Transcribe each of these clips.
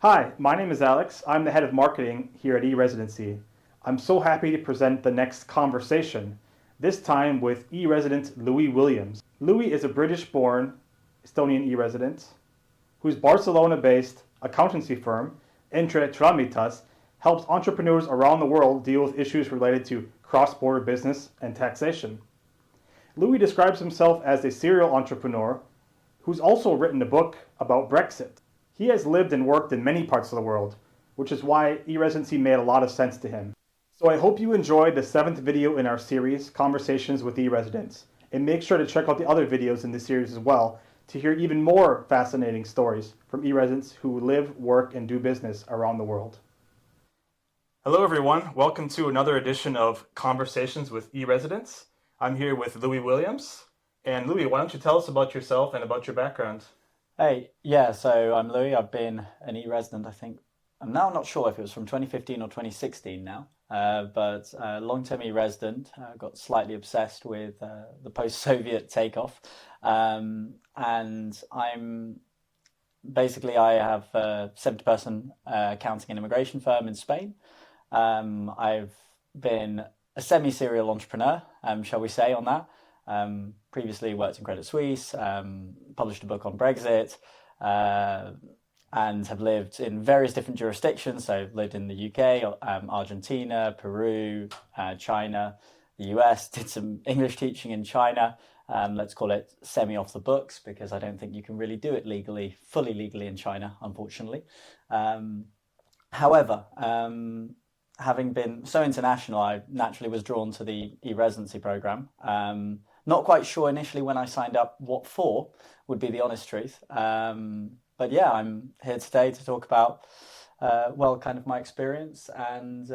Hi, my name is Alex. I'm the head of marketing here at e-Residency. I'm so happy to present the next conversation, this time with e-resident Louis Williams. Louis is a British-born Estonian e-resident whose Barcelona-based accountancy firm, Entre Trámites, helps entrepreneurs around the world deal with issues related to cross-border business and taxation. Louis describes himself as a serial entrepreneur who's also written a book about Brexit. He has lived and worked in many parts of the world, which is why e-Residency made a lot of sense to him. So I hope you enjoyed the 7th video in our series, Conversations with e-Residents, and make sure to check out the other videos in this series as well to hear even more fascinating stories from e-residents who live, work, and do business around the world. Hello everyone, welcome to another edition of Conversations with e-Residents. I'm here with Louis Williams. And Louis, why don't you tell us about yourself and about your background? Hey, yeah, so I'm Louis. I've been an e-resident, I think. I'm now not sure if it was from 2015 or 2016 now, but long-term e-resident. Got slightly obsessed with the post-Soviet takeoff. And I'm basically, I have a 70-person accounting and immigration firm in Spain. I've been a semi-serial entrepreneur, shall we say, on that. Previously worked in Credit Suisse, published a book on Brexit, and have lived in various different jurisdictions. So I've lived in the UK, Argentina, Peru, China, the US, did some English teaching in China. Let's call it semi off the books because I don't think you can really do it legally, fully legally in China, unfortunately. However, having been so international, I naturally was drawn to the e-residency program. Not quite sure initially when I signed up what for, would be the honest truth. But yeah, I'm here today to talk about, kind of my experience and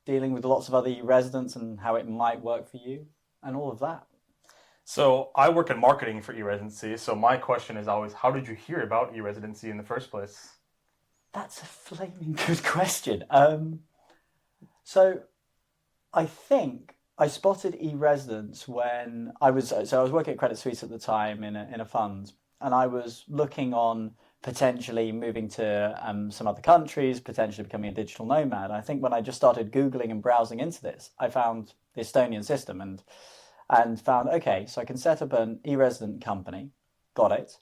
dealing with lots of other e-residents and how it might work for you and all of that. So I work in marketing for e-Residency. So my question is always, how did you hear about e-Residency in the first place? That's a flaming good question. So I think I spotted e-residents when I was working at Credit Suisse at the time in a fund, and I was looking on potentially moving to some other countries, potentially becoming a digital nomad. I think when I just started Googling and browsing into this, I found the Estonian system and found, okay, so I can set up an e-resident company. Got it.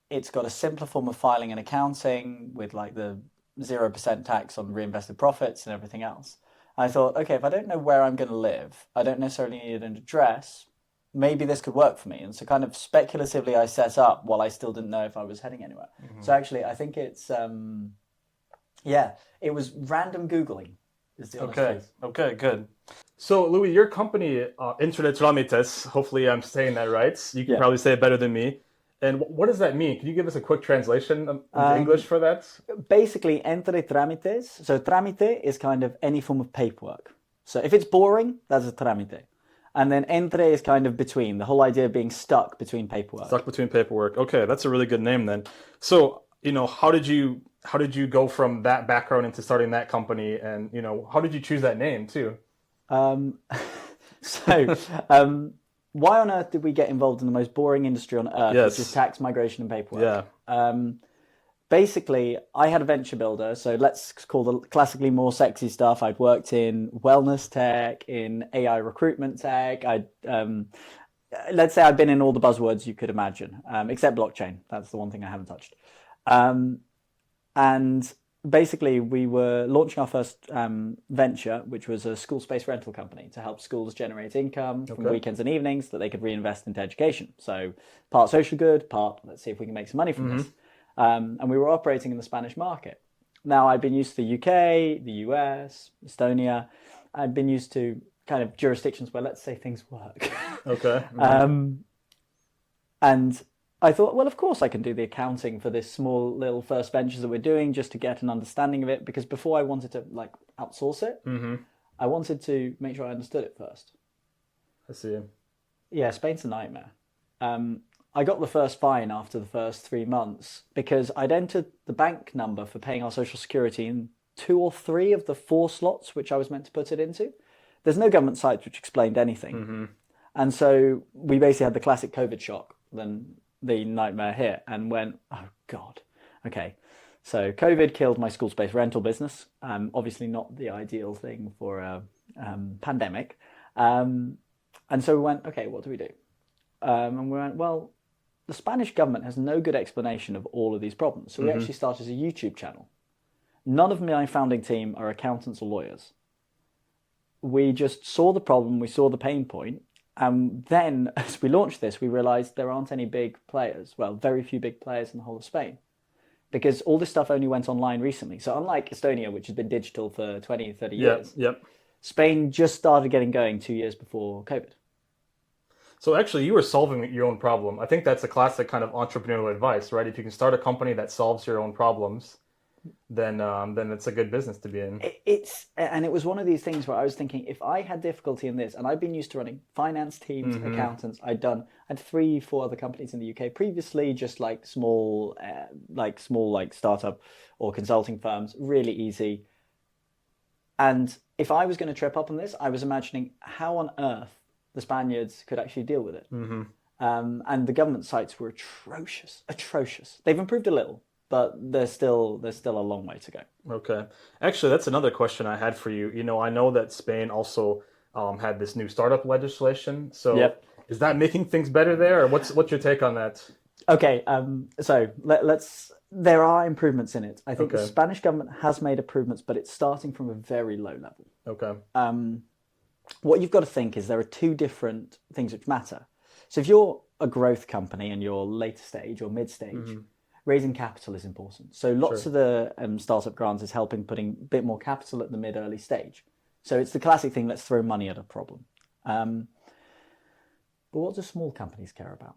It's got a simpler form of filing and accounting with like the 0% tax on reinvested profits and everything else. I thought, okay, if I don't know where I'm going to live, I don't necessarily need an address, maybe this could work for me. And so kind of speculatively I set up while I still didn't know if I was heading anywhere. Mm-hmm. So actually, I think it's, it was random Googling is the honest truth. Okay, good. So Louis, your company, Entre Trámites, hopefully I'm saying that right. You can probably say it better than me. And what does that mean? Can you give us a quick translation in English for that? Basically, Entre Trámites. So trámite is kind of any form of paperwork. So if it's boring, that's a trámite. And then entre is kind of between, the whole idea of being stuck between paperwork. Stuck between paperwork. Okay, that's a really good name then. So, how did you go from that background into starting that company? And, how did you choose that name too? Why on earth did we get involved in the most boring industry on earth, yes. which is tax, migration, and paperwork? Yeah. Basically, I had a venture builder, so let's call the classically more sexy stuff. I'd worked in wellness tech, in AI recruitment tech. Let's say I've been in all the buzzwords you could imagine, except blockchain. That's the one thing I haven't touched. And basically, we were launching our first venture, which was a school space rental company to help schools generate income from weekends and evenings that they could reinvest into education. So part social good, part let's see if we can make some money from this. And we were operating in the Spanish market. Now, I'd been used to the UK, the US, Estonia. I'd been used to kind of jurisdictions where, let's say, things work. Okay. And I thought, well, of course I can do the accounting for this small little first ventures that we're doing just to get an understanding of it. Because before I wanted to outsource it, I wanted to make sure I understood it first. I see. Yeah, Spain's a nightmare. I got the first fine after the first 3 months because I'd entered the bank number for paying our social security in 2 or 3 of the 4 slots which I was meant to put it into. There's no government site which explained anything. And so we basically had the classic COVID shock, then the nightmare hit and went, oh God, okay. So COVID killed my school space rental business. Obviously not the ideal thing for a pandemic. And so we went, okay, what do we do? And we went, well, the Spanish government has no good explanation of all of these problems. So we actually started a YouTube channel. None of my founding team are accountants or lawyers. We just saw the problem, we saw the pain point, and then as we launched this, we realized there aren't any big players. Well, very few big players in the whole of Spain, because all this stuff only went online recently. So unlike Estonia, which has been digital for 20, 30 years, Spain just started getting going 2 years before COVID. So actually, you were solving your own problem. I think that's a classic kind of entrepreneurial advice, right? If you can start a company that solves your own problems, then it's a good business to be in. And it was one of these things where I was thinking, if I had difficulty in this, and I've been used to running finance teams, accountants, I had 3-4 other companies in the UK previously, just like small startup or consulting firms, really easy. And if I was going to trip up on this, I was imagining how on earth the Spaniards could actually deal with it. And the government sites were atrocious. They've improved a little, but there's still a long way to go. Okay. Actually, that's another question I had for you. I know that Spain also had this new startup legislation. So is that making things better there, or what's your take on that? Okay. So there are improvements in it. I think the Spanish government has made improvements, but it's starting from a very low level. Okay. What you've got to think is there are two different things which matter. So if you're a growth company and you're later stage or mid stage, raising capital is important. So lots of the startup grants is helping putting a bit more capital at the mid-early stage. So it's the classic thing, let's throw money at a problem. But what do small companies care about?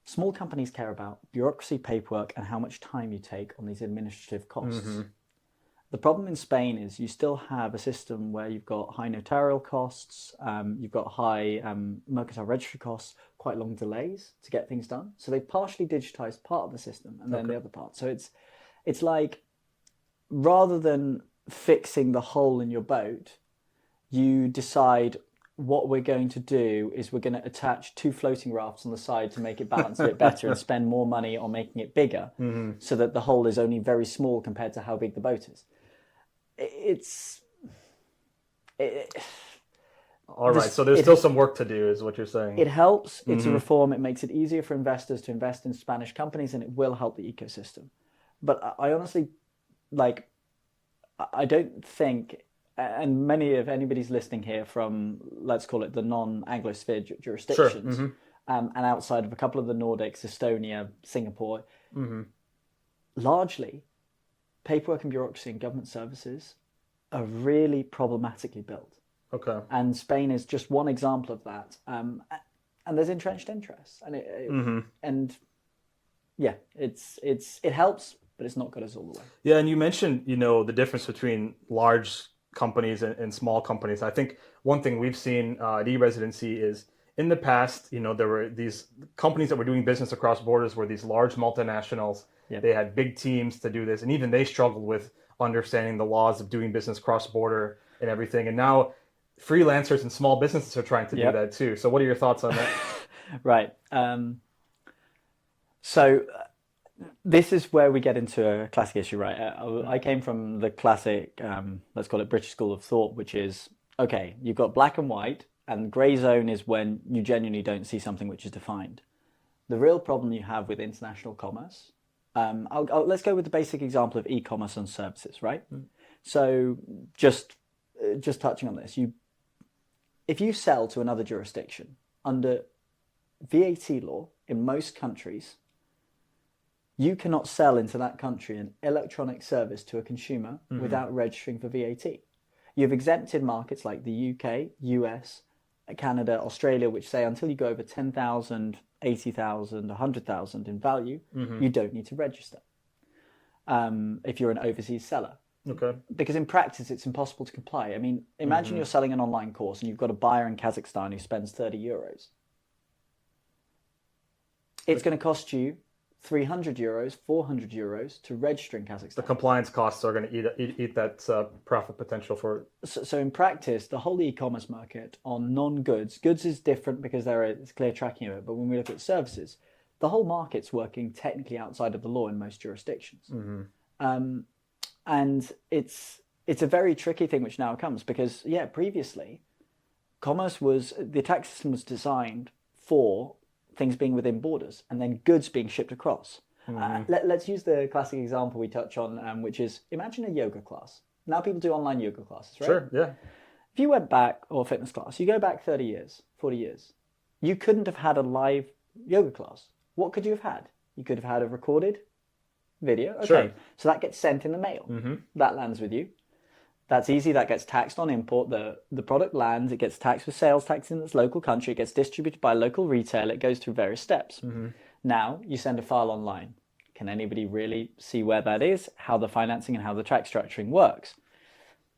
Small companies care about bureaucracy, paperwork, and how much time you take on these administrative costs. The problem in Spain is you still have a system where you've got high notarial costs, you've got high mercantile registry costs, quite long delays to get things done. So they partially digitized part of the system and then the other part. So it's like, rather than fixing the hole in your boat, you decide what we're going to do is we're going to attach 2 floating rafts on the side to make it balance a bit better and spend more money on making it bigger so that the hole is only very small compared to how big the boat is. All right, so there's still some work to do, is what you're saying. It helps. It's a reform. It makes it easier for investors to invest in Spanish companies, and it will help the ecosystem. But I honestly, I don't think, and many of anybody's listening here from, let's call it the non-Anglosphere jurisdictions, and outside of a couple of the Nordics, Estonia, Singapore, largely, paperwork and bureaucracy and government services are really problematically built. Okay. And Spain is just one example of that. And there's entrenched interests. And it helps, but it's not got us all the way. Yeah, and you mentioned, the difference between large companies and small companies. I think one thing we've seen at e-Residency is in the past, there were these companies that were doing business across borders were these large multinationals. Yep. They had big teams to do this, and even they struggled with understanding the laws of doing business cross-border and everything. And now freelancers and small businesses are trying to do that too. So what are your thoughts on that? Right. So this is where we get into a classic issue, right? I came from the classic, let's call it British school of thought, which is, okay, you've got black and white, and grey zone is when you genuinely don't see something which is defined. The real problem you have with international commerce, let's go with the basic example of e-commerce and services, right? So just touching on this, if you sell to another jurisdiction under VAT law in most countries, you cannot sell into that country an electronic service to a consumer without registering for VAT. You've exempted markets like the UK, US, Canada, Australia, which say until you go over 10,000, 80,000, 100,000 in value, you don't need to register if you're an overseas seller. Okay. Because in practice, it's impossible to comply. I mean, imagine you're selling an online course and you've got a buyer in Kazakhstan who spends 30 euros. It's going to cost you 300 euros, 400 euros to register in Kazakhstan. The compliance costs are going to eat that profit potential for it. So in practice, the whole e-commerce market on non-goods, goods is different because there is clear tracking of it, but when we look at services, the whole market's working technically outside of the law in most jurisdictions. And it's a very tricky thing which now comes because, previously, the tax system was designed for things being within borders and then goods being shipped across. Let's use the classic example we touch on, which is imagine a yoga class. Now people do online yoga classes, right? Sure, yeah. If you went back, or fitness class, you go back 30 years, 40 years, you couldn't have had a live yoga class. What could you have had? You could have had a recorded video. Okay, Sure. So that gets sent in the mail. That lands with you. That's easy. That gets taxed on import. The product lands. It gets taxed with sales tax in its local country. It gets distributed by a local retailer. It goes through various steps. Now you send a file online. Can anybody really see where that is, how the financing and how the tax structuring works?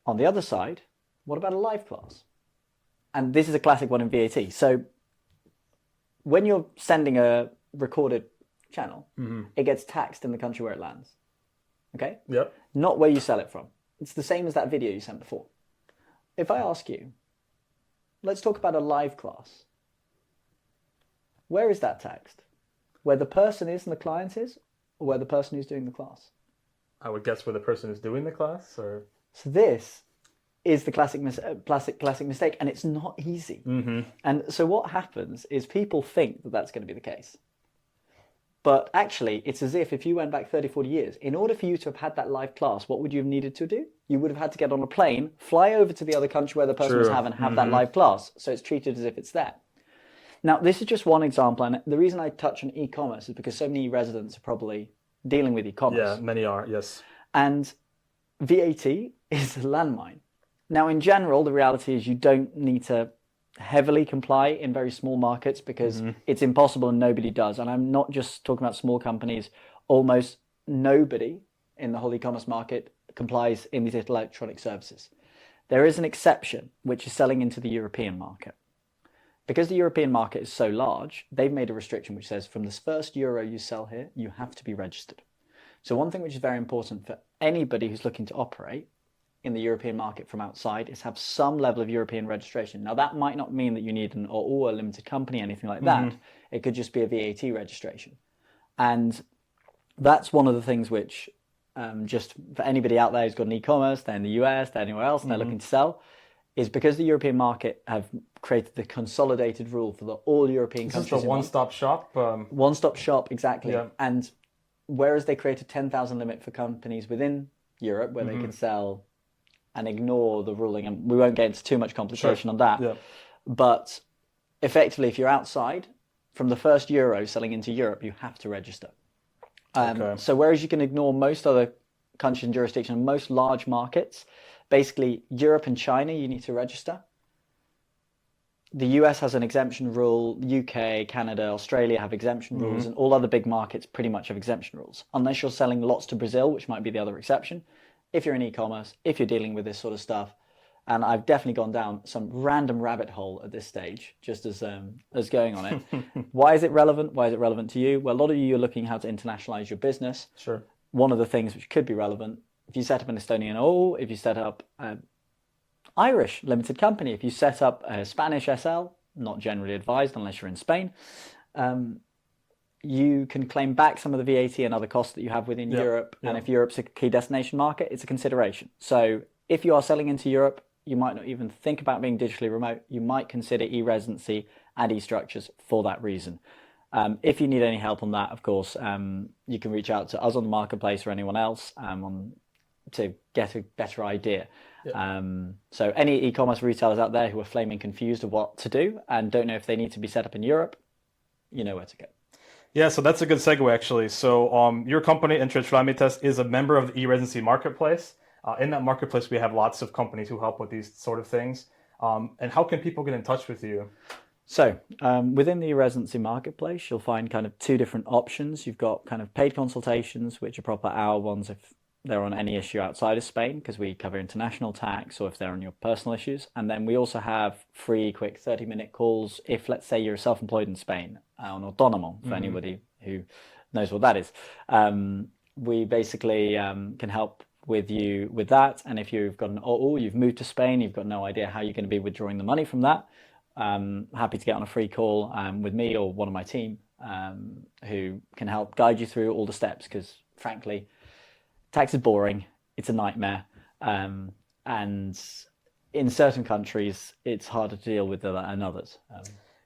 On the other side, what about a live class? And this is a classic one in VAT. So when you're sending a recorded channel, it gets taxed in the country where it lands. Okay? Yep. Not where you sell it from. It's the same as that video you sent before. If I ask you, let's talk about a live class. Where is that taxed? Where the person is and the client is, or where the person who's doing the class? I would guess where the person is doing the class, or... So this is the classic mistake, and it's not easy. And so what happens is people think that that's going to be the case. But actually, it's as if you went back 30, 40 years, in order for you to have had that live class, what would you have needed to do? You would have had to get on a plane, fly over to the other country where the person was having, have that live class. So it's treated as if it's there. Now, this is just one example. And the reason I touch on e-commerce is because so many residents are probably dealing with e-commerce. Yeah, many are, yes. And VAT is a landmine. Now, in general, the reality is you don't need to heavily comply in very small markets because it's impossible and nobody does. And I'm not just talking about small companies. Almost nobody in the whole e-commerce market complies in these electronic services. There is an exception, which is selling into the European market. Because the European market is so large, they've made a restriction which says from the first euro you sell here, you have to be registered. So one thing which is very important for anybody who's looking to operate in the European market from outside is have some level of European registration. Now that might not mean that you need an or a limited company, anything like that. It could just be a VAT registration. And that's one of the things which, just for anybody out there who's got an e-commerce, they're in the US, they're anywhere else, and they're looking to sell, is because the European market have created the consolidated rule for the all European countries. It's a one-stop shop. One-stop shop, exactly. Yeah. And whereas they created 10,000 limit for companies within Europe where they can sell and ignore the ruling, and we won't get into too much complication on that. Yeah. But effectively, if you're outside, from the first euro selling into Europe, you have to register. So whereas you can ignore most other countries and jurisdictions, most large markets, basically Europe and China, you need to register. The US has an exemption rule, UK, Canada, Australia have exemption rules, and all other big markets pretty much have exemption rules, unless you're selling lots to Brazil, which might be the other exception. If you're in e-commerce, if you're dealing with this sort of stuff, and I've definitely gone down some random rabbit hole at this stage, just as going on it. Why is it relevant? Why is it relevant to you? Well, a lot of you are looking how to internationalize your business. Sure. One of the things which could be relevant, if you set up an Estonian O, if you set up an Irish limited company, if you set up a Spanish SL, not generally advised unless you're in Spain, you can claim back some of the VAT and other costs that you have within Europe. And if Europe's a key destination market, it's a consideration. So if you are selling into Europe, you might not even think about being digitally remote. You might consider e-Residency and e-Structures for that reason. If you need any help on that, of course, you can reach out to us on the marketplace or anyone else to get a better idea. So any e-commerce retailers out there who are flaming confused of what to do and don't know if they need to be set up in Europe, you know where to go. Yeah, so that's a good segue, actually. So your company, Entre Trámites, is a member of the e-Residency marketplace. In that marketplace, we have lots of companies who help with these sort of things. And how can people get in touch with you? So within the e-Residency marketplace, you'll find kind of two different options. You've got kind of paid consultations, which are proper hour ones if they're on any issue outside of Spain, because we cover international tax, or if they're on your personal issues. And then we also have free, quick 30-minute calls if, let's say, you're self-employed in Spain, on autonomo, for anybody who knows what that is. We basically can help with you with that. And if you've got an OU, you've moved to Spain, you've got no idea how you're going to be withdrawing the money from that, happy to get on a free call with me or one of my team who can help guide you through all the steps, because frankly, tax is boring. It's a nightmare. And in certain countries, it's harder to deal with than others.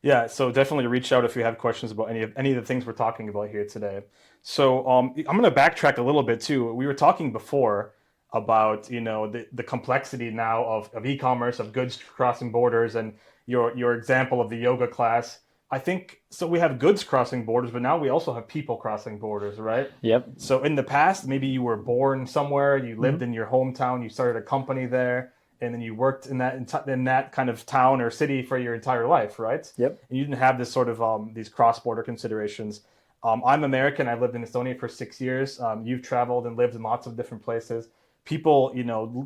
Yeah, so definitely reach out if you have questions about any of the things we're talking about here today. So I'm going to backtrack a little bit too. We were talking before about the complexity now of e-commerce, of goods crossing borders, and your example of the yoga class. I think so. We have goods crossing borders, but now we also have people crossing borders, right? Yep. So in the past, maybe you were born somewhere, you lived in your hometown, you started a company there, and then you worked in that kind of town or city for your entire life, right? Yep. And you didn't have this sort of these cross-border considerations. I'm American. I lived in Estonia for 6 years. You've traveled and lived in lots of different places. People,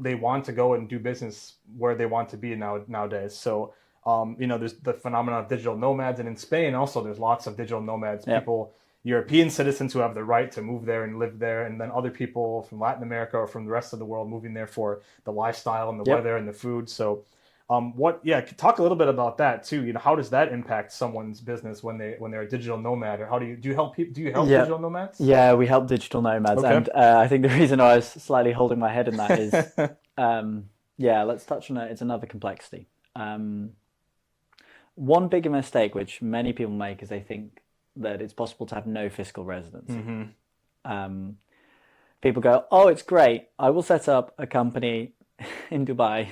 they want to go and do business where they want to be nowadays. So, there's the phenomenon of digital nomads, and in Spain also there's lots of digital nomads. Yep. People, European citizens who have the right to move there and live there, and then other people from Latin America or from the rest of the world moving there for the lifestyle and the weather and the food. So, talk a little bit about that too. How does that impact someone's business when they're a digital nomad, or how do you help people? Do you help digital nomads? Yeah, we help digital nomads, Okay. and I think the reason I was slightly holding my head in that is, let's touch on it. It's another complexity. One big mistake which many people make is they think that it's possible to have no fiscal residency. People go, oh, it's great. I will set up a company in Dubai.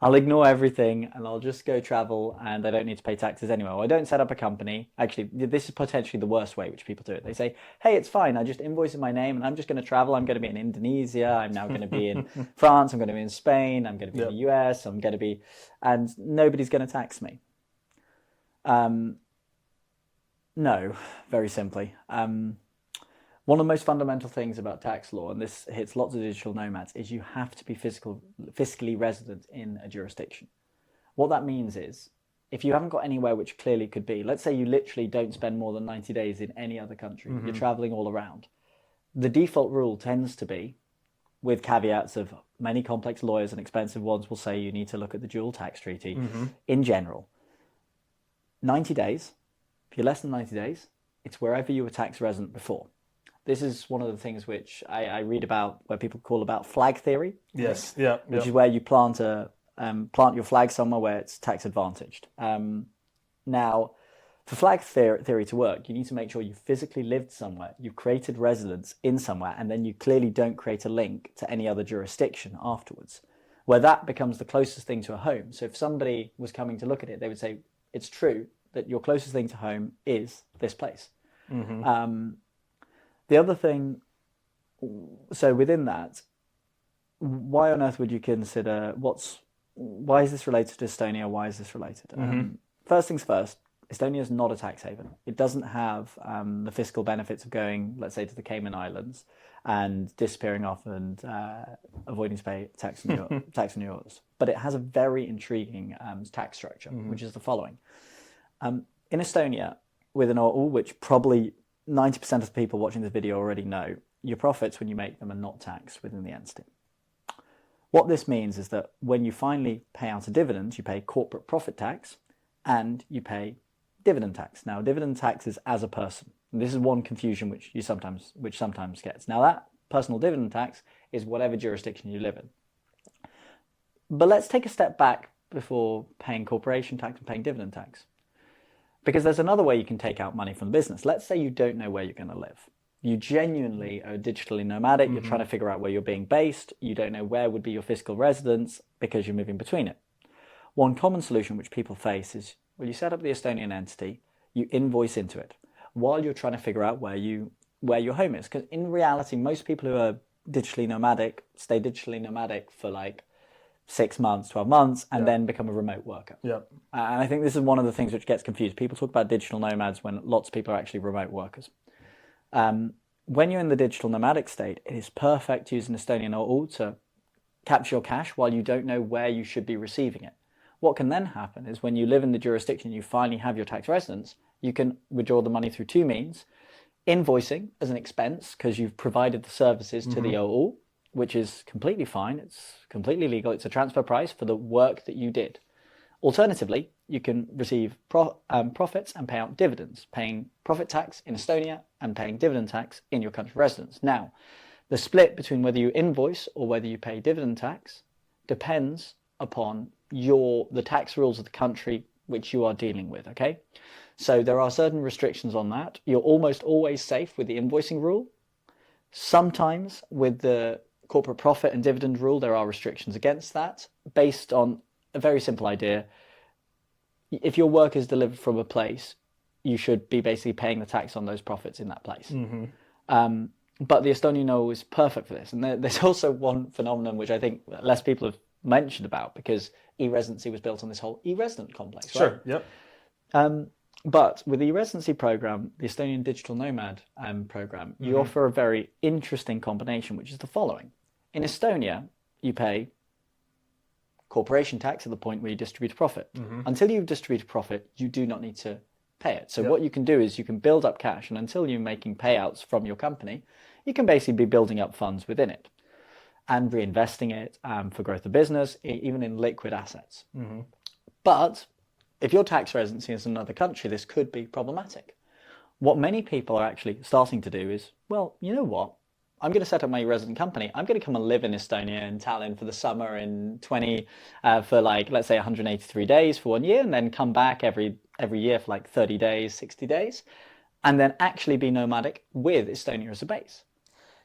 I'll ignore everything and I'll just go travel and I don't need to pay taxes anywhere. Or I don't set up a company. Actually, this is potentially the worst way which people do it. They say, hey, it's fine. I just invoice in my name and I'm just going to travel. I'm going to be in Indonesia. I'm now going to be in France. I'm going to be in Spain. I'm going to be in the US. And nobody's going to tax me. No, very simply. One of the most fundamental things about tax law, and this hits lots of digital nomads, is you have to be fiscally resident in a jurisdiction. What that means is, if you haven't got anywhere which clearly could be, let's say you literally don't spend more than 90 days in any other country, you're traveling all around, the default rule tends to be, with caveats of many complex lawyers and expensive ones will say you need to look at the dual tax treaty, in general, 90 days, if you're less than 90 days, it's wherever you were tax resident before. This is one of the things which I read about, where people call about flag theory. Yes, which is where you plant your flag somewhere where it's tax advantaged. Now, for flag theory to work, you need to make sure you physically lived somewhere, you created residence in somewhere, and then you clearly don't create a link to any other jurisdiction afterwards, where that becomes the closest thing to a home. So if somebody was coming to look at it, they would say, it's true that your closest thing to home is this place. The other thing, so within that, why on earth would you consider why is this related to Estonia? Why is this related? First things first, Estonia is not a tax haven. It doesn't have the fiscal benefits of going, let's say, to the Cayman Islands and disappearing off and avoiding to pay tax on yours. But it has a very intriguing tax structure, which is the following. In Estonia, with an OU, which probably 90% of the people watching this video already know, your profits when you make them are not taxed within the entity. What this means is that when you finally pay out a dividend, you pay corporate profit tax and you pay dividend tax. Now, dividend tax is as a person. And this is one confusion which sometimes gets. Now, that personal dividend tax is whatever jurisdiction you live in. But let's take a step back before paying corporation tax and paying dividend tax. Because there's another way you can take out money from the business. Let's say you don't know where you're going to live. You genuinely are digitally nomadic. You're trying to figure out where you're being based. You don't know where would be your fiscal residence because you're moving between it. One common solution which people face is, well, you set up the Estonian entity, you invoice into it while you're trying to figure out where your home is. Because in reality, most people who are digitally nomadic stay digitally nomadic for like 6 months, 12 months, and then become a remote worker. And I think this is one of the things which gets confused. People talk about digital nomads when lots of people are actually remote workers. When you're in the digital nomadic state, it is perfect to use an Estonian OU to capture your cash while you don't know where you should be receiving it. What can then happen is when you live in the jurisdiction, you finally have your tax residence, you can withdraw the money through two means. Invoicing as an expense because you've provided the services to the OU, which is completely fine. It's completely legal. It's a transfer price for the work that you did. Alternatively, you can receive profits and pay out dividends, paying profit tax in Estonia and paying dividend tax in your country of residence. Now, The split between whether you invoice or whether you pay dividend tax depends upon the tax rules of the country which you are dealing with, okay? So there are certain restrictions on that. You're almost always safe with the invoicing rule. Sometimes with the corporate profit and dividend rule, there are restrictions against that based on a very simple idea. If your work is delivered from a place, you should be basically paying the tax on those profits in that place. But the Estonian law is perfect for this. And there's also one phenomenon which I think less people have mentioned about, because e-Residency was built on this whole e-resident complex, right? Sure, yep. But with the e-Residency program, the Estonian Digital Nomad program, you offer a very interesting combination, which is the following. In Estonia, you pay corporation tax at the point where you distribute a profit. Until you distribute a profit, you do not need to pay it. So what you can do is you can build up cash, and until you're making payouts from your company, you can basically be building up funds within it and reinvesting it for growth of business, even in liquid assets. But if your tax residency is in another country, this could be problematic. What many people are actually starting to do is, well, you know what? I'm going to set up my resident company. I'm going to come and live in Estonia, in Tallinn for the summer for like, let's say 183 days for 1 year, and then come back every year for like 30 days, 60 days, and then actually be nomadic with Estonia as a base.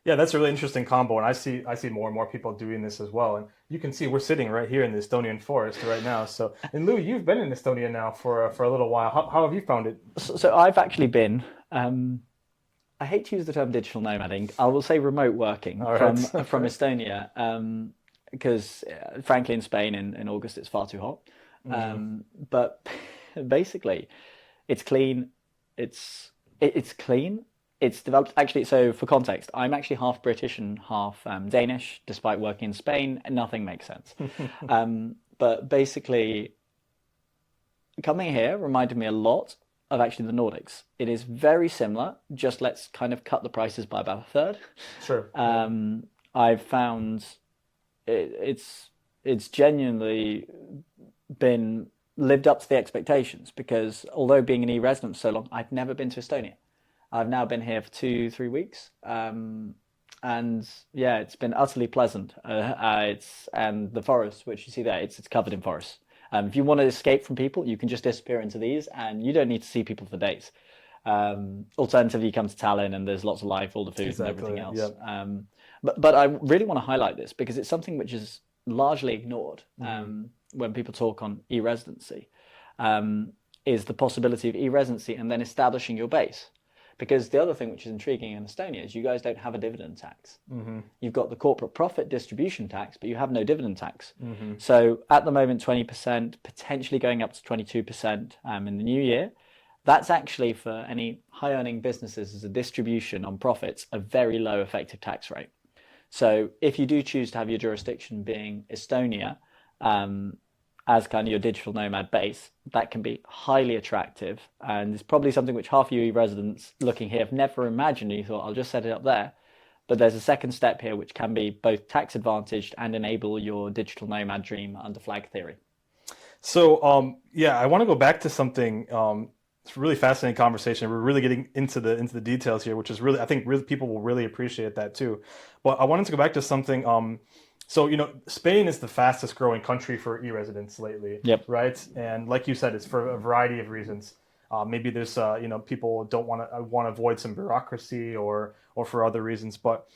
Yeah, that's a really interesting combo, and I see more and more people doing this as well. And you can see we're sitting right here in the Estonian forest right now. So, and Lou, you've been in Estonia now for a little while. How have you found it? So I've actually been. I hate to use the term digital nomading. I will say remote working from Estonia, because frankly in Spain in August it's far too hot. But basically, it's clean. It's clean. It's developed, actually, so for context, I'm actually half British and half Danish, despite working in Spain, and nothing makes sense. But basically, coming here reminded me a lot of actually the Nordics. It is very similar, just let's kind of cut the prices by about a third. Sure. I've found it's genuinely been lived up to the expectations, because although being an e-resident for so long, I've never been to Estonia. I've now been here for 2-3 weeks, and yeah, it's been utterly pleasant. And the forest, which you see there, it's covered in forests. If you want to escape from people, you can just disappear into these, and you don't need to see people for days. Alternatively, you come to Tallinn, and there's lots of life, all the food and everything else. Yep. But I really want to highlight this because it's something which is largely ignored when people talk on e-residency, is the possibility of e-residency and then establishing your base. Because the other thing which is intriguing in Estonia is you guys don't have a dividend tax. You've got the corporate profit distribution tax, but you have no dividend tax. So at the moment, 20%, potentially going up to 22% in the new year. That's actually, for any high-earning businesses, as a distribution on profits, a very low effective tax rate. So if you do choose to have your jurisdiction being Estonia, as kind of your digital nomad base, that can be highly attractive, and it's probably something which half you residents looking here have never imagined. You thought, I'll just set it up there. But there's a second step here which can be both tax advantaged and enable your digital nomad dream under flag theory. So yeah, I want to go back to something. It's a really fascinating conversation. We're really getting into the details here, which is really, I think really people will really appreciate that too. But I wanted to go back to something. So, Spain is the fastest growing country for e-residents lately, right? And like you said, it's for a variety of reasons. Maybe there's, people don't want to avoid some bureaucracy or for other reasons. But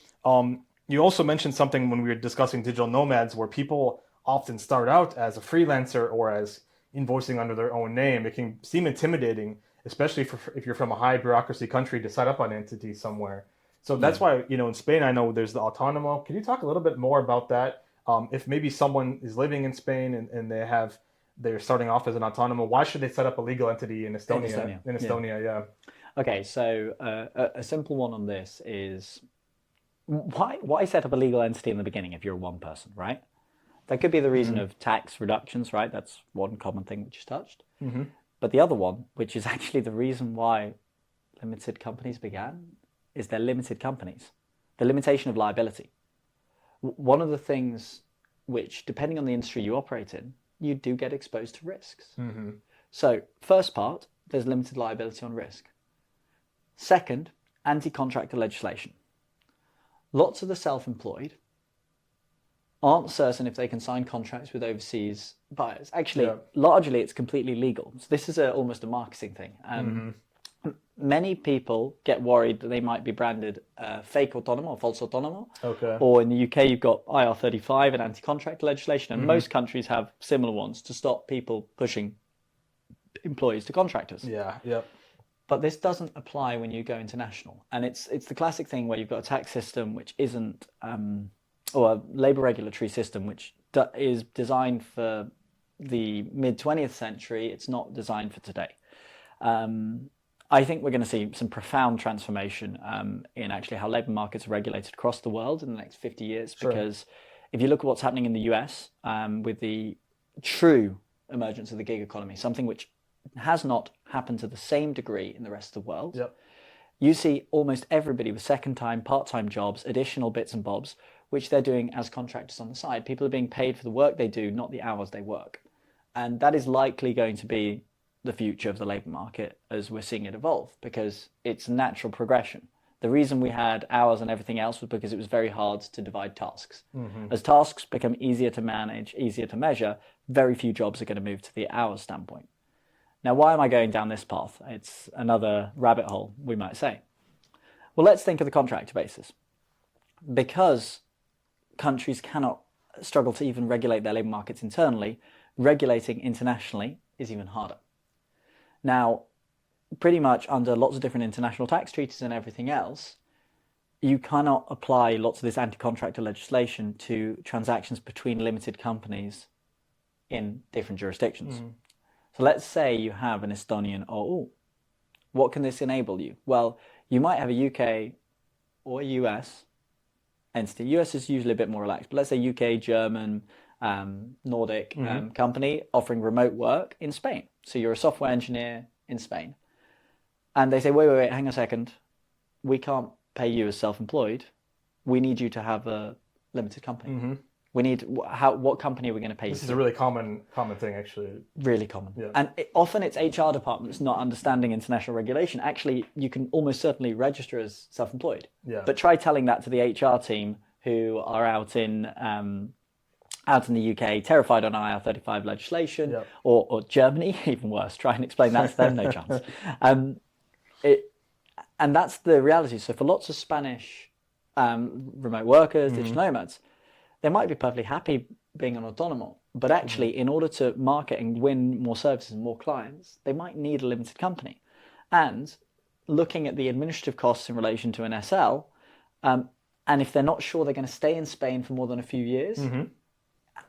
you also mentioned something when we were discussing digital nomads, where people often start out as a freelancer or as invoicing under their own name. It can seem intimidating, especially if you're from a high bureaucracy country, to set up an entity somewhere. So that's why, in Spain, I know there's the autonomo. Can you talk a little bit more about that? If maybe someone is living in Spain and they're starting off as an autonomo, why should they set up a legal entity in Estonia? In Estonia, yeah. Okay, so a simple one on this is why set up a legal entity in the beginning if you're one person, right? That could be the reason of tax reductions, right? That's one common thing which is touched. But the other one, which is actually the reason why limited companies began, is they're limited companies. The limitation of liability. One of the things which, depending on the industry you operate in, you do get exposed to risks. So, first part, there's limited liability on risk. Second, anti-contractor legislation. lots of the self-employed aren't certain if they can sign contracts with overseas buyers. Actually, largely it's completely legal. So this is almost a marketing thing. Many people get worried that they might be branded fake autonomo or false autonomo. Okay. Or in the UK, you've got IR35 and anti-contract legislation, and most countries have similar ones to stop people pushing employees to contractors. Yeah, yep. But this doesn't apply when you go international. And it's the classic thing where you've got a tax system which isn't, or a labour regulatory system which is designed for the mid-20th century. It's not designed for today. I think we're going to see some profound transformation in actually how labour markets are regulated across the world in the next 50 years. Sure. Because if you look at what's happening in the US with the true emergence of the gig economy, something which has not happened to the same degree in the rest of the world, Yep. you see almost everybody with second-time, part-time jobs, additional bits and bobs, which they're doing as contractors on the side. People are being paid for the work they do, not the hours they work. And that is likely going to be the future of the labour market as we're seeing it evolve, because it's natural progression. The reason we had hours and everything else was because it was very hard to divide tasks. As tasks become easier to manage, easier to measure, very few jobs are going to move to the hours standpoint. Now, why am I going down this path? It's another rabbit hole, we might say. Well, let's think of the contractor basis. Because countries cannot struggle to even regulate their labour markets internally, regulating internationally is even harder. Now, pretty much under lots of different international tax treaties and everything else, you cannot apply lots of this anti-contractor legislation to transactions between limited companies in different jurisdictions. So let's say you have an Estonian OÜ. What can this enable you? Well, you might have a UK or a US entity. US is usually a bit more relaxed, but let's say UK, German, Nordic company offering remote work in Spain. So you're a software engineer in Spain. And they say, wait, hang a second. We can't pay you as self-employed. We need you to have a limited company. We need, what company are we going to pay you? This is a really common thing, actually. Really common. Yeah. And often it's HR departments not understanding international regulation. Actually, you can almost certainly register as self-employed. Yeah. But try telling that to the HR team who are out in the UK, terrified on IR35 legislation, or Germany, even worse. Try and explain that to them, no chance. And that's the reality. So for lots of Spanish remote workers, digital nomads, they might be perfectly happy being an autonomo, but actually in order to market and win more services and more clients, they might need a limited company. And looking at the administrative costs in relation to an SL, and if they're not sure they're going to stay in Spain for more than a few years,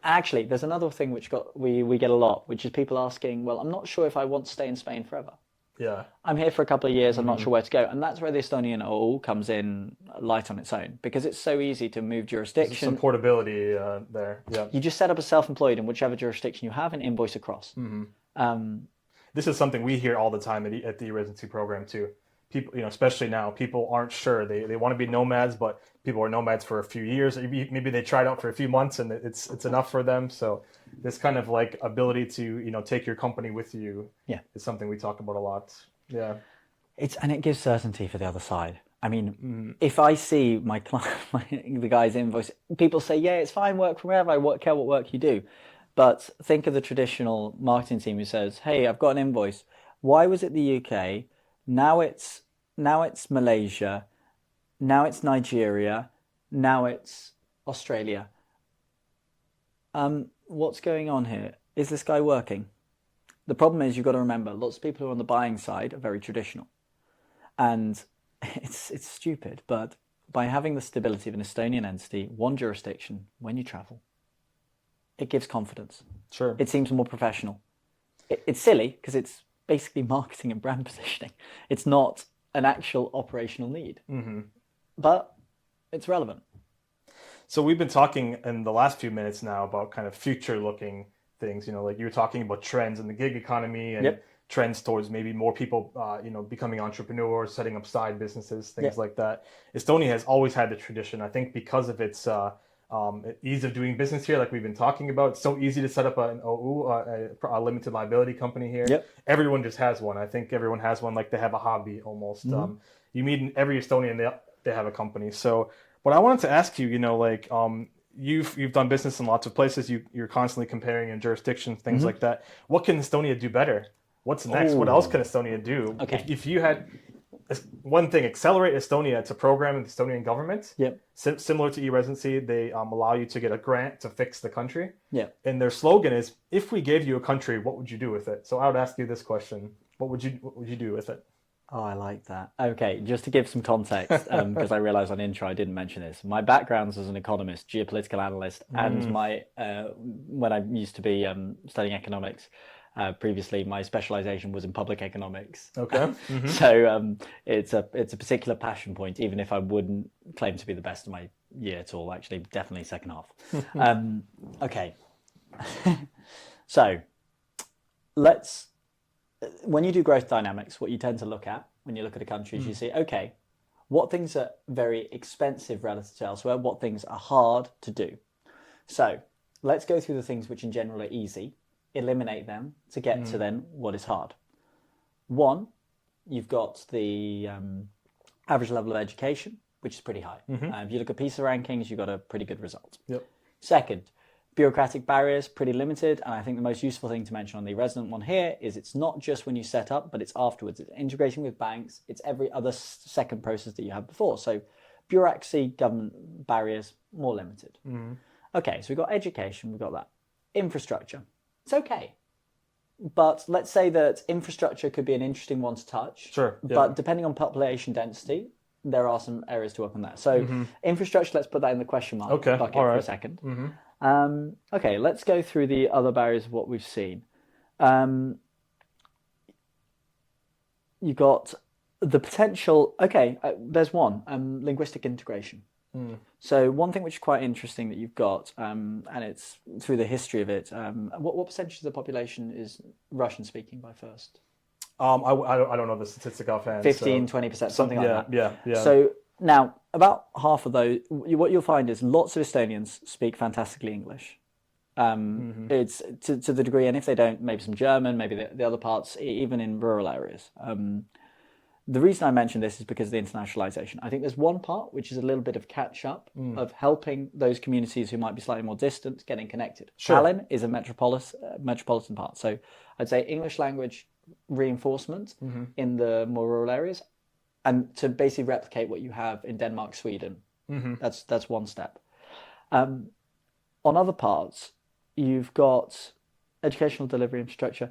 actually, there's another thing which we get a lot, which is people asking, well, I'm not sure if I want to stay in Spain forever. Yeah. I'm here for a couple of years, I'm not sure where to go. And that's where the Estonian OÜ comes in light on its own, because it's so easy to move jurisdiction. Some portability there. Yeah. You just set up a self-employed in whichever jurisdiction you have and invoice across. This is something we hear all the time at the e-Residency program too. People, especially now, people aren't sure. They want to be nomads, but people are nomads for a few years. Maybe they try it out for a few months and it's enough for them. So this kind of like ability to take your company with you is something we talk about a lot. Yeah. And it gives certainty for the other side. I mean, if I see my client, the guy's invoice, people say, yeah, it's fine, work from wherever, care what work you do. But think of the traditional marketing team who says, hey, I've got an invoice. Why was it the UK? Now it's Malaysia, now it's Nigeria, now it's Australia. What's going on here? Is this guy working? The problem is you've got to remember, lots of people who are on the buying side are very traditional. And it's stupid, but by having the stability of an Estonian entity, one jurisdiction, when you travel, it gives confidence. Sure. It seems more professional. It's silly because it's basically marketing and brand positioning. It's not an actual operational need, but it's relevant. So we've been talking in the last few minutes now about kind of future-looking things. Like you were talking about trends in the gig economy and trends towards maybe more people, becoming entrepreneurs, setting up side businesses, things like that. Estonia has always had the tradition, I think, because of its ease of doing business here, like we've been talking about. It's so easy to set up an OÜ, a limited liability company here. Yep. Everyone just has one. I think everyone has one like they have a hobby almost. You meet in every Estonian, they have a company. So But I wanted to ask you, you've done business in lots of places. You're constantly comparing in jurisdictions, things like that. What can Estonia do better? What's next? What else can Estonia do? Okay. If you had one thing, Accelerate Estonia, it's a program in the Estonian government. Yep. Similar to e-Residency, they allow you to get a grant to fix the country. Yep. And their slogan is, if we gave you a country, what would you do with it? So I would ask you this question. What would you do with it? Oh, I like that. Okay, just to give some context, because I realized on intro I didn't mention this. My background's as an economist, geopolitical analyst, and my when I used to be studying economics, previously my specialization was in public economics. Okay. So it's a particular passion point, even if I wouldn't claim to be the best of my year at all. Actually, definitely second half. Okay. So when you do growth dynamics, what you tend to look at when you look at a country is you see, okay, what things are very expensive relative to elsewhere, what things are hard to do. So let's go through the things which in general are easy, eliminate them to get to then what is hard. One, you've got the average level of education, which is pretty high. If you look at PISA rankings, you've got a pretty good result. Yep. Second, bureaucratic barriers, pretty limited. And I think the most useful thing to mention on the resident one here is it's not just when you set up, but it's afterwards. It's integrating with banks. It's every other second process that you have before. So bureaucracy, government barriers, more limited. Okay, so we've got education, we've got that. Infrastructure, it's okay. But let's say that infrastructure could be an interesting one to touch. Sure. Yeah. But depending on population density, there are some areas to work on that. So infrastructure, let's put that in the question mark bucket for a second. Okay, let's go through the other barriers of what we've seen. You've got the potential, there's one, linguistic integration. So one thing which is quite interesting that you've got, and it's through the history of it, what percentage of the population is Russian speaking by first? I don't know the statistic offhand. 15, 20%, something like that. Yeah. So now, about half of those, what you'll find is lots of Estonians speak fantastically English. It's to the degree, and if they don't, maybe some German, maybe the other parts, even in rural areas. The reason I mention this is because of the internationalization. I think there's one part which is a little bit of catch up of helping those communities who might be slightly more distant getting connected. Sure. Tallinn is a metropolitan part, so I'd say English language reinforcement in the more rural areas, and to basically replicate what you have in Denmark, Sweden. That's one step. On other parts, you've got educational delivery infrastructure,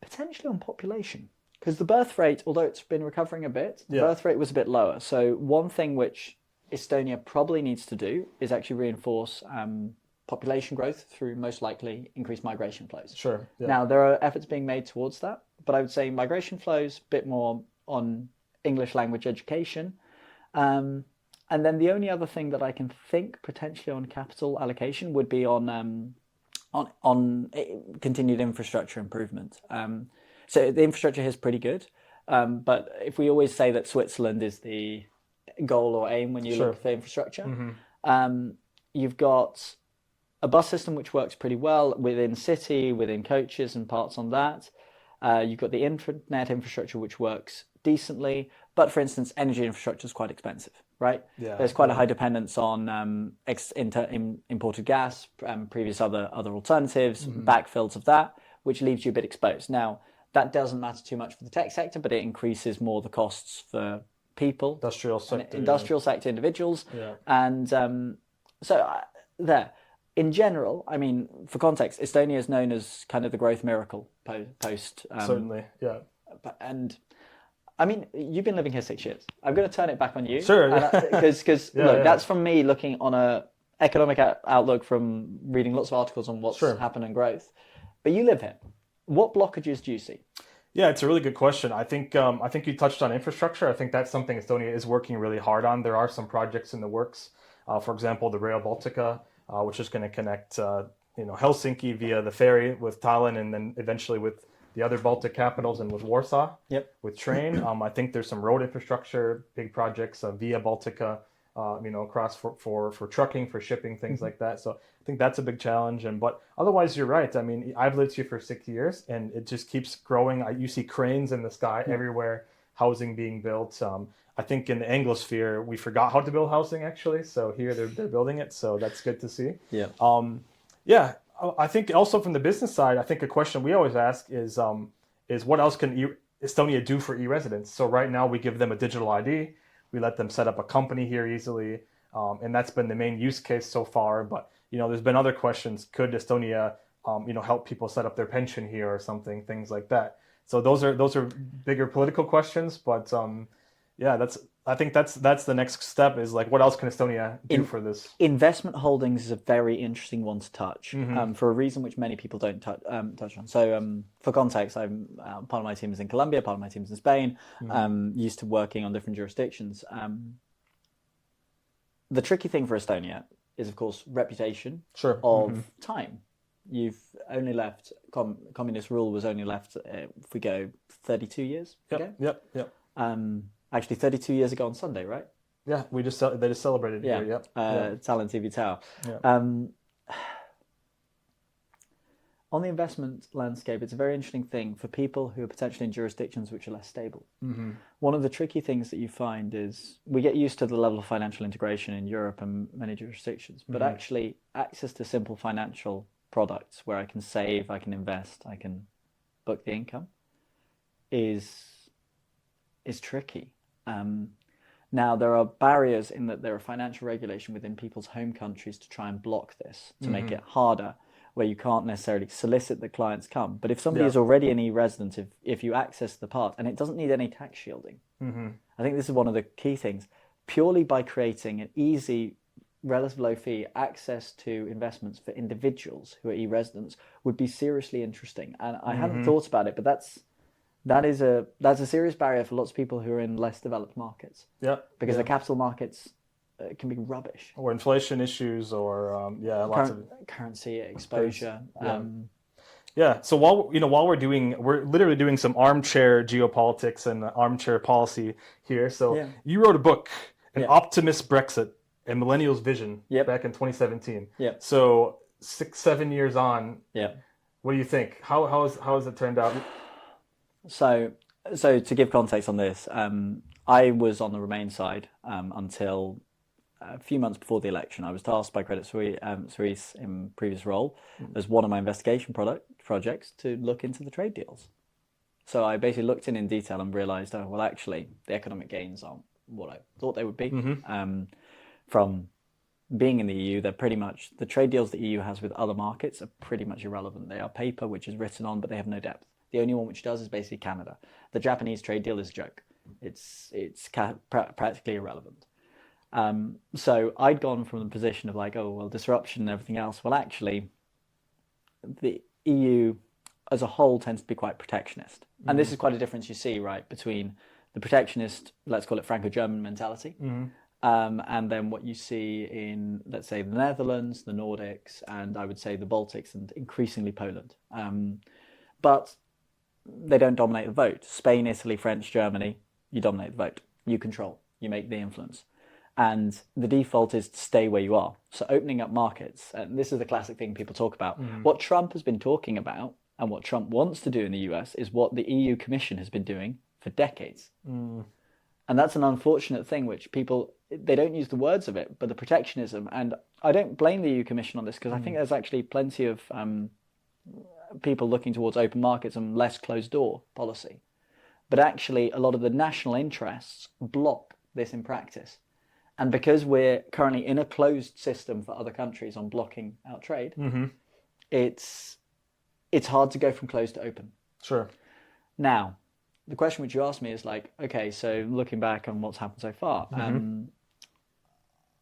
potentially on population. Because the birth rate, although it's been recovering a bit, the birth rate was a bit lower. So one thing which Estonia probably needs to do is actually reinforce population growth through most likely increased migration flows. Sure. Yeah. Now, there are efforts being made towards that, but I would say migration flows, a bit more on English language education. And then the only other thing that I can think potentially on capital allocation would be on continued infrastructure improvement. So the infrastructure here is pretty good, but if we always say that Switzerland is the goal or aim when you look for infrastructure, you've got a bus system which works pretty well within city, within coaches and parts on that. You've got the internet infrastructure which works decently, but for instance, energy infrastructure is quite expensive, right? Yeah. There's quite a high dependence on imported gas, previous other alternatives, backfills of that, which leaves you a bit exposed. Now, that doesn't matter too much for the tech sector, but it increases more the costs for people, industrial sector individuals, and there. In general, I mean, for context, Estonia is known as kind of the growth miracle post. Certainly, yeah. And I mean, you've been living here 6 years. I'm going to turn it back on you. Sure. Because that's from me looking on a economic outlook from reading lots of articles on what's happened in growth. But you live here. What blockages do you see? Yeah, it's a really good question. I think you touched on infrastructure. I think that's something Estonia is working really hard on. There are some projects in the works. For example, the Rail Baltica, which is going to connect Helsinki via the ferry with Tallinn, and then eventually with the other Baltic capitals and with Warsaw. With train. I think there's some road infrastructure, big projects via Baltica, across for trucking, for shipping, things like that. So I think that's a big challenge. But otherwise, you're right. I mean, I've lived here for 6 years, and it just keeps growing. You see cranes in the sky everywhere, housing being built. I think in the Anglosphere, we forgot how to build housing actually. So here they're building it. So that's good to see. Yeah. Yeah. I think also from the business side, I think a question we always ask is what else can Estonia do for e-residents? So right now we give them a digital ID. We let them set up a company here easily. And that's been the main use case so far. But, there's been other questions. Could Estonia, help people set up their pension here or something, things like that. So those are bigger political questions. But I think that's the next step is like, what else can Estonia do for this? Investment holdings is a very interesting one to touch for a reason which many people don't touch on. So for context, I'm part of my team is in Colombia, part of my team is in Spain. Used to working on different jurisdictions. The tricky thing for Estonia is, of course, reputation of time. You've only left communist rule was only left if we go 32 years ago. Yep. Actually, 32 years ago on Sunday, right? Yeah, they just celebrated here. Yep. Tallinn TV Tower. Yep. On the investment landscape, it's a very interesting thing for people who are potentially in jurisdictions which are less stable. One of the tricky things that you find is we get used to the level of financial integration in Europe and many jurisdictions, but actually access to simple financial products where I can save, I can invest, I can book the income is tricky. Now, there are barriers in that there are financial regulation within people's home countries to try and block this, to make it harder, where you can't necessarily solicit that clients come. But if somebody is already an e-resident, if you access the part, and it doesn't need any tax shielding, I think this is one of the key things, purely by creating an easy, relative low fee access to investments for individuals who are e-residents would be seriously interesting. And I hadn't thought about it, but that's a serious barrier for lots of people who are in less developed markets. Because the capital markets can be rubbish. Or inflation issues, or lots of currency exposure. So while we're literally doing some armchair geopolitics and armchair policy here. So you wrote a book, An Optimist Brexit, a Millennial's Vision, back in 2017. So 6-7 years on. What do you think? How has it turned out? So to give context on this, I was on the Remain side until a few months before the election. I was tasked by Credit Suisse in previous role as one of my investigation projects to look into the trade deals. So I basically looked in detail and realised, actually, the economic gains aren't what I thought they would be. From being in the EU, they're pretty much, the trade deals the EU has with other markets are pretty much irrelevant. They are paper which is written on, but they have no depth. The only one which does is basically Canada. The Japanese trade deal is a joke. It's practically irrelevant. So I'd gone from the position of disruption and everything else. Well, actually, the EU as a whole tends to be quite protectionist. And this is quite a difference you see, right, between the protectionist, let's call it Franco-German mentality, and then what you see in, let's say, the Netherlands, the Nordics, and I would say the Baltics, and increasingly Poland. But they don't dominate the vote. Spain, Italy, French, Germany, you dominate the vote. You control. You make the influence. And the default is to stay where you are. So opening up markets, and this is the classic thing people talk about. What Trump has been talking about and what Trump wants to do in the US is what the EU Commission has been doing for decades. And that's an unfortunate thing, which people, they don't use the words of it, but the protectionism. And I don't blame the EU Commission on this, because I think there's actually plenty of people looking towards open markets and less closed door policy. But actually, a lot of the national interests block this in practice. And because we're currently in a closed system for other countries on blocking out trade, it's hard to go from closed to open. Sure. Now, the question which you asked me is okay, so looking back on what's happened so far,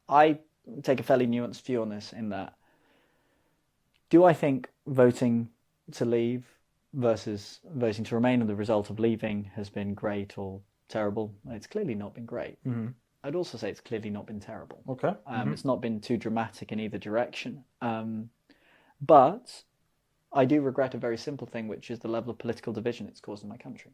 I take a fairly nuanced view on this in that, do I think voting to leave versus voting to remain and the result of leaving has been great or terrible? It's clearly not been great. I'd also say it's clearly not been terrible. Okay. It's not been too dramatic in either direction. But I do regret a very simple thing, which is the level of political division it's caused in my country.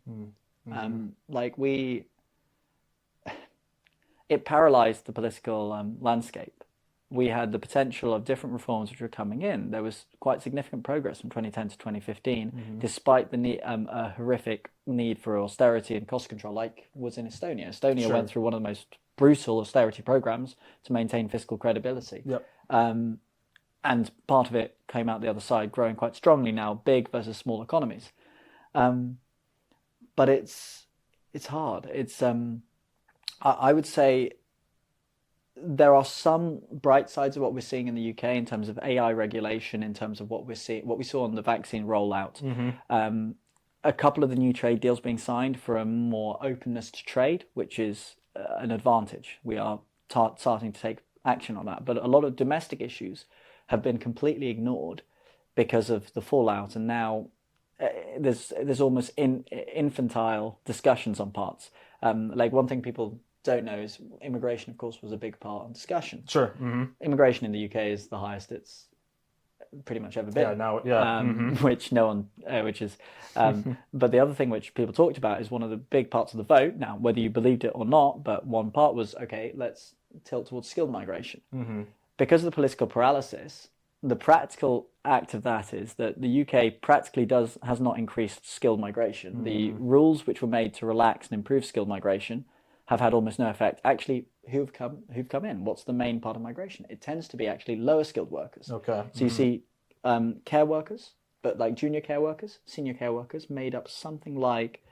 It paralyzed the political landscape we had the potential of different reforms which were coming in. There was quite significant progress from 2010 to 2015, despite the need, a horrific need for austerity and cost control, like was in Estonia. Estonia Sure. went through one of the most brutal austerity programs to maintain fiscal credibility. Yep. And part of it came out the other side, growing quite strongly now, big versus small economies. But it's hard. I would say there are some bright sides of what we're seeing in the UK in terms of AI regulation, in terms of what we saw on the vaccine rollout. A couple of the new trade deals being signed for a more openness to trade, which is an advantage. We are starting to take action on that. But a lot of domestic issues have been completely ignored because of the fallout, and now there's almost infantile discussions on parts. Like one thing people don't know is immigration, of course, was a big part of discussion. Sure. Immigration in the UK is the highest it's pretty much ever been. Yeah. Now. Yeah. Which no one, which is, but the other thing which people talked about is one of the big parts of the vote. Now, whether you believed it or not, but one part was, okay, let's tilt towards skilled migration. Because of the political paralysis, the practical act of that is that the UK practically has not increased skilled migration. The rules which were made to relax and improve skilled migration have had almost no effect. Actually, who've come in? What's the main part of migration? It tends to be actually lower skilled workers. Okay. So you see care workers, but like junior care workers, senior care workers made up something like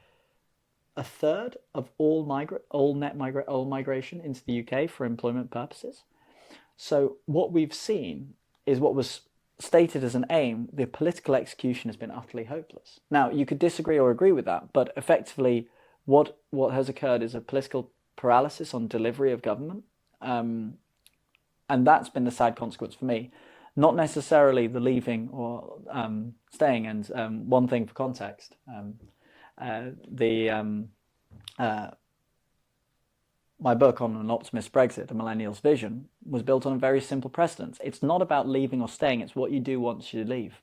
a third of all migration into the UK for employment purposes. So what we've seen is what was stated as an aim, the political execution has been utterly hopeless. Now, you could disagree or agree with that, but effectively what has occurred is a political paralysis on delivery of government. And that's been the sad consequence for me. Not necessarily the leaving or staying. And one thing for context, my book on an Optimist Brexit, a millennial's vision, was built on a very simple precedent. It's not about leaving or staying, it's what you do once you leave.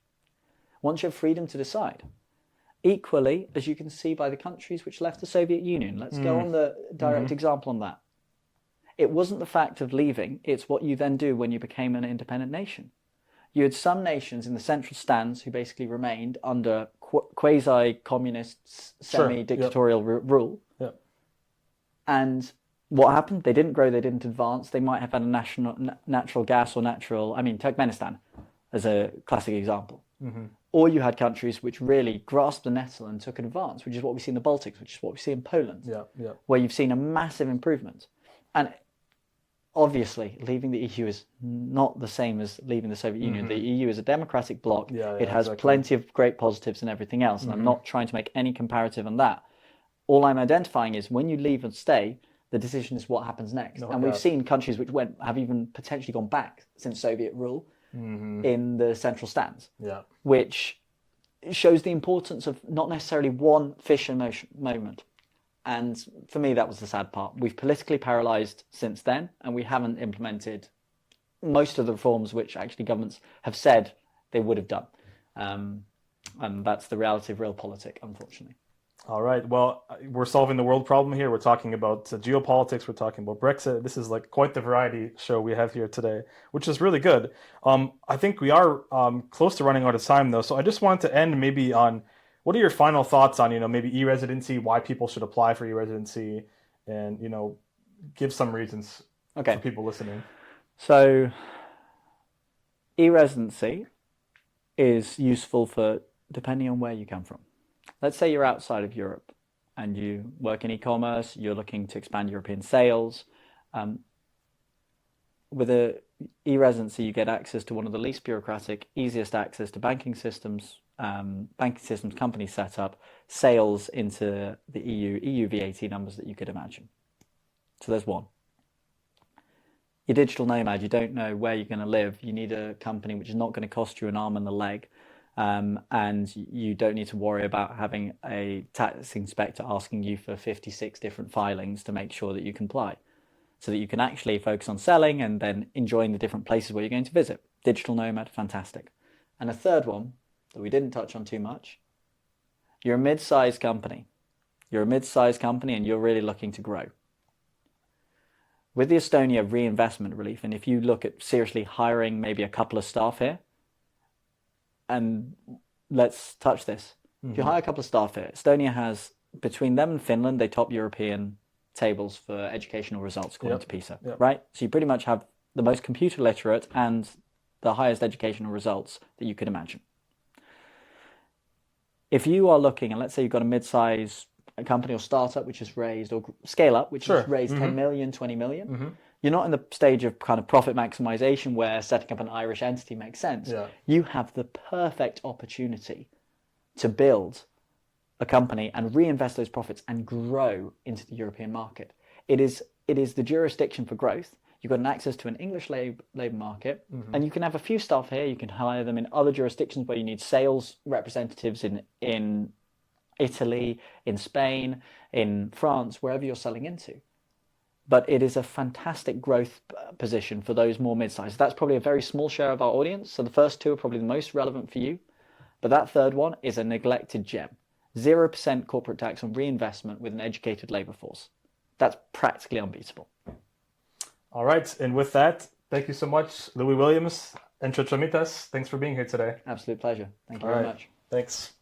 Once you have freedom to decide. Equally, as you can see by the countries which left the Soviet Union, let's go on the direct example on that. It wasn't the fact of leaving, it's what you then do when you became an independent nation. You had some nations in the central stands who basically remained under quasi-communist, semi-dictatorial rule. Yep. And what happened? They didn't grow, they didn't advance. They might have had a natural gas or Turkmenistan as a classic example. Or you had countries which really grasped the nettle and took advance, which is what we see in the Baltics, which is what we see in Poland, where you've seen a massive improvement. And obviously, leaving the EU is not the same as leaving the Soviet Union. The EU is a democratic bloc. It has plenty of great positives and everything else. And I'm not trying to make any comparative on that. All I'm identifying is when you leave and stay, the decision is what happens next. And we've seen countries which have even potentially gone back since Soviet rule in the central stands, which shows the importance of not necessarily one fish in motion moment. And for me, that was the sad part. We've politically paralysed since then, and we haven't implemented most of the reforms which actually governments have said they would have done. And that's the reality of real politics, unfortunately. All right. Well, we're solving the world problem here. We're talking about geopolitics. We're talking about Brexit. This is like quite the variety show we have here today, which is really good. I think we are close to running out of time, though. So I just wanted to end maybe on what are your final thoughts on, maybe e-residency, why people should apply for e-residency, and, give some reasons for people listening. So e-residency is useful for depending on where you come from. Let's say you're outside of Europe and you work in e-commerce, you're looking to expand European sales. With a e-residency, you get access to one of the least bureaucratic, easiest access to banking systems, company setup, sales into the EU VAT numbers that you could imagine. So there's one. You're digital nomad, you don't know where you're going to live. You need a company which is not going to cost you an arm and a leg. And you don't need to worry about having a tax inspector asking you for 56 different filings to make sure that you comply, so that you can actually focus on selling and then enjoying the different places where you're going to visit. Digital nomad, fantastic. And a third one that we didn't touch on too much, you're a mid-sized company. You're a mid-sized company and you're really looking to grow. with the Estonia reinvestment relief, and if you look at seriously hiring maybe a couple of staff here, and let's touch this. If you hire a couple of staff here, Estonia has, between them and Finland, they top European tables for educational results according to PISA, right? So you pretty much have the most computer literate and the highest educational results that you could imagine. If you are looking, and let's say you've got a mid-size company or startup which has raised, or scale up, which has raised 10 million, 20 million, you're not in the stage of kind of profit maximization where setting up an Irish entity makes sense. You have the perfect opportunity to build a company and reinvest those profits and grow into the European market. It is the jurisdiction for growth. You've got an access to an English labour market, and you can have a few staff here. You can hire them in other jurisdictions where you need sales representatives in Italy, in Spain, in France, wherever you're selling into. But it is a fantastic growth position for those more mid-sized. That's probably a very small share of our audience. So the first two are probably the most relevant for you. But that third one is a neglected gem. 0% corporate tax on reinvestment with an educated labour force. That's practically unbeatable. All right. And with that, thank you so much, Louis Williams, Entre Trámites. Thanks for being here today. Absolute pleasure. Thank you very much. Thanks.